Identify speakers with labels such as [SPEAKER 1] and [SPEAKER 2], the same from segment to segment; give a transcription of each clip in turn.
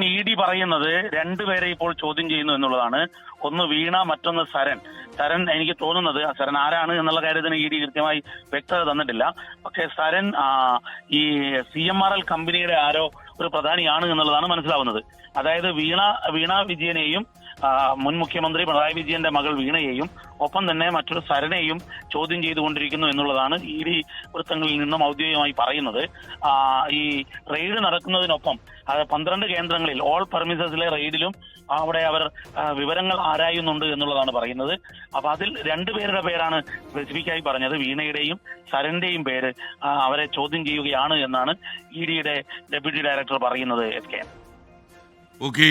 [SPEAKER 1] ED. പറയുന്നത് രണ്ടുപേരെ ഇപ്പോൾ ചോദ്യം ചെയ്യുന്നു എന്നുള്ളതാണ്. ഒന്ന് വീണ, മറ്റൊന്ന് സരൺ. സരൺ എനിക്ക് തോന്നുന്നത് സരൺ ആരാണ് എന്നുള്ള കാര്യത്തിന് ഇ.ഡി. കൃത്യമായി വ്യക്തത തന്നിട്ടില്ല. പക്ഷേ സരൺ ഈ CMRL കമ്പനിയുടെ ആരോ ഒരു പ്രധാനിയാണ് എന്നുള്ളതാണ് മനസ്സിലാവുന്നത്. അതായത് വീണ വിജയനെയും മുൻ മുഖ്യമന്ത്രി പിണറായി വിജയന്റെ മകൾ വീണയെയും ഒപ്പം തന്നെ മറ്റൊരു സരണെയും ചോദ്യം ചെയ്തുകൊണ്ടിരിക്കുന്നു എന്നുള്ളതാണ് ഇ.ഡി. വൃത്തങ്ങളിൽ നിന്നും ഔദ്യോഗികമായി പറയുന്നത്. ഈ റെയ്ഡ് നടക്കുന്നതിനൊപ്പം 12 കേന്ദ്രങ്ങളിൽ ഓൾ പെർമിസസിലെ റെയ്ഡിലും അവിടെ അവർ വിവരങ്ങൾ ആരായുന്നുണ്ട് എന്നുള്ളതാണ് പറയുന്നത്. അപ്പൊ അതിൽ രണ്ടുപേരുടെ പേരാണ് സ്പെസിഫിക്കായി പറഞ്ഞത്. വീണയുടെയും സരന്റെയും പേര് അവരെ ചോദ്യം ചെയ്യുകയാണ് എന്നാണ് ഇ.ഡിയുടെ ഡെപ്യൂട്ടി ഡയറക്ടർ പറയുന്നത്.
[SPEAKER 2] ഓക്കെ,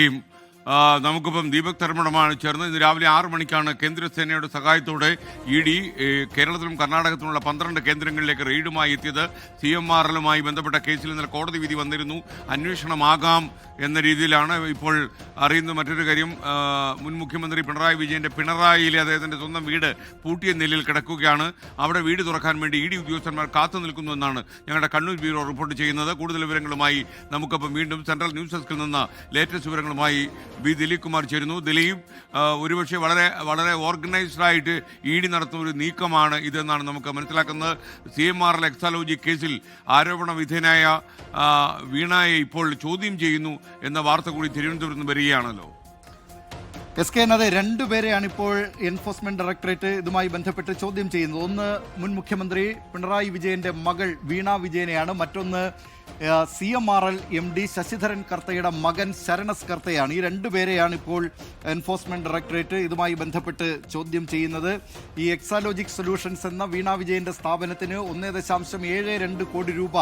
[SPEAKER 2] നമുക്കിപ്പം ദീപക് ധർമ്മടമാണ് ചേർന്ന്. ഇന്ന് രാവിലെ 6 മണിക്കാണ് കേന്ദ്രസേനയുടെ സഹായത്തോടെ ഇ.ഡി. കേരളത്തിലും കർണാടകത്തിലുമുള്ള 12 കേന്ദ്രങ്ങളിലേക്ക് റെയ്ഡുമായി എത്തിയത്. CMRLുമായി ബന്ധപ്പെട്ട കേസിൽ ഇന്നലെ കോടതി വിധി വന്നിരുന്നു. അന്വേഷണമാകാം എന്ന രീതിയിലാണ് ഇപ്പോൾ അറിയുന്ന. മറ്റൊരു കാര്യം, മുൻ മുഖ്യമന്ത്രി പിണറായി വിജയന്റെ പിണറായിയിലെ അദ്ദേഹത്തിന്റെ സ്വന്തം വീട് പൂട്ടിയ നിലയിൽ കിടക്കുകയാണ്. അവിടെ വീട് തുറക്കാൻ വേണ്ടി ഇ.ഡി. ഉദ്യോഗസ്ഥന്മാർ കാത്തു നിൽക്കുന്നു എന്നാണ് ഞങ്ങളുടെ കണ്ണൂർ ബ്യൂറോ റിപ്പോർട്ട് ചെയ്യുന്നത്. കൂടുതൽ വിവരങ്ങളുമായി നമുക്കപ്പം വീണ്ടും സെൻട്രൽ ന്യൂസ് ഡെസ്കിൽ നിന്ന് ലേറ്റസ്റ്റ് വിവരങ്ങളുമായി ദിലീപ് കുമാർ ചേരുന്നു. ദിലീപ്, ഒരുപക്ഷെ വളരെ വളരെ ഓർഗനൈസ്ഡ് ആയിട്ട് ഇ.ഡി. നടത്തുന്ന ഒരു നീക്കമാണ് ഇതെന്നാണ് നമുക്ക് മനസ്സിലാക്കുന്നത്. CMRL എക്സാലോജി കേസിൽ ആരോപണ വിധേയനായ വീണയെ ഇപ്പോൾ ചോദ്യം ചെയ്യുന്നു എന്ന വാർത്ത കൂടി തിരുവനന്തപുരത്ത് നിന്ന് വരികയാണല്ലോ.
[SPEAKER 3] അതെ, രണ്ടുപേരെയാണ് ഇപ്പോൾ എൻഫോഴ്സ്മെന്റ് ഡയറക്ടറേറ്റ് ഇതുമായി ബന്ധപ്പെട്ട് ചോദ്യം ചെയ്യുന്നത്. ഒന്ന് മുൻ മുഖ്യമന്ത്രി പിണറായി വിജയന്റെ മകൾ വീണ വിജയനെയാണ്. മറ്റൊന്ന് CMRL MD ശശിധരൻ കർത്തയുടെ മകൻ ശരണസ് കർത്തയാണ്. ഈ രണ്ടുപേരെയാണ് ഇപ്പോൾ എൻഫോഴ്സ്മെന്റ് ഡയറക്ടറേറ്റ് ഇതുമായി ബന്ധപ്പെട്ട് ചോദ്യം ചെയ്യുന്നത്. ഈ എക്സാലോജിക് സൊല്യൂഷൻസ് എന്ന വീണ വിജയന്റെ സ്ഥാപനത്തിന് 1.72 കോടി രൂപ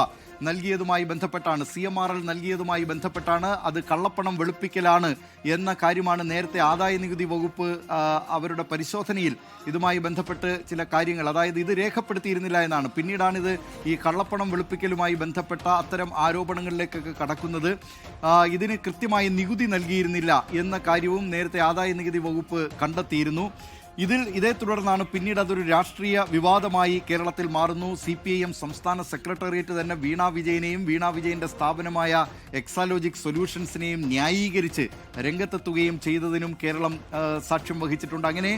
[SPEAKER 3] നൽകിയതുമായി ബന്ധപ്പെട്ടാണ്, CMRL നൽകിയതുമായി ബന്ധപ്പെട്ടാണ് അത് കള്ളപ്പണം വെളുപ്പിക്കലാണ് എന്ന കാര്യമാണ് നേരത്തെ ആദായ നികുതി വകുപ്പ് അവരുടെ പരിശോധനയിൽ ഇതുമായി ബന്ധപ്പെട്ട് ചില കാര്യങ്ങൾ, അതായത് ഇത് രേഖപ്പെടുത്തിയിരുന്നില്ല എന്നാണ്. പിന്നീടാണിത് ഈ കള്ളപ്പണം വെളുപ്പിക്കലുമായി ബന്ധപ്പെട്ട അത്തരം ആരോപണങ്ങളിലേക്കൊക്കെ കടക്കുന്നത്. ഇതിന് കൃത്യമായി നികുതി നൽകിയിരുന്നില്ല എന്ന കാര്യവും നേരത്തെ ആദായ നികുതി വകുപ്പ് കണ്ടെത്തിയിരുന്നു. ഇതേ തുടർന്നാണ് പിന്നീട് അതൊരു രാഷ്ട്രീയ വിവാദമായി കേരളത്തിൽ മാറുന്നു. CPIM സംസ്ഥാന സെക്രട്ടേറിയറ്റ് തന്നെ വീണ വിജയനെയും വീണ വിജയന്റെ സ്ഥാപനമായ എക്സാലോജിക് സൊല്യൂഷൻസിനെയും ന്യായീകരിച്ച് രംഗത്തെത്തുകയും ചെയ്തതിനും കേരളം സാക്ഷ്യം വഹിച്ചിട്ടുണ്ട്. അങ്ങനെ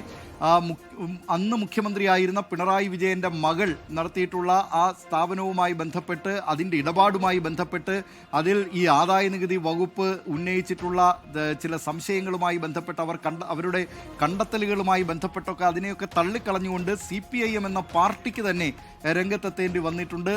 [SPEAKER 3] അന്ന് മുഖ്യമന്ത്രിയായിരുന്ന പിണറായി വിജയന്റെ മകൾ നടത്തിയിട്ടുള്ള ആ സ്ഥാപനവുമായി ബന്ധപ്പെട്ട്, അതിൻ്റെ ഇടപാടുമായി ബന്ധപ്പെട്ട്, അതിൽ ഈ ആദായ നികുതി വകുപ്പ് ഉന്നയിച്ചിട്ടുള്ള ചില സംശയങ്ങളുമായി ബന്ധപ്പെട്ട് അവരുടെ കണ്ടെത്തലുകളുമായി ബന്ധപ്പെട്ടൊക്കെ അതിനെയൊക്കെ തള്ളിക്കളഞ്ഞുകൊണ്ട് CPIM എന്ന പാർട്ടിക്ക് തന്നെ രംഗത്തെത്തേണ്ടി വന്നിട്ടുണ്ട്.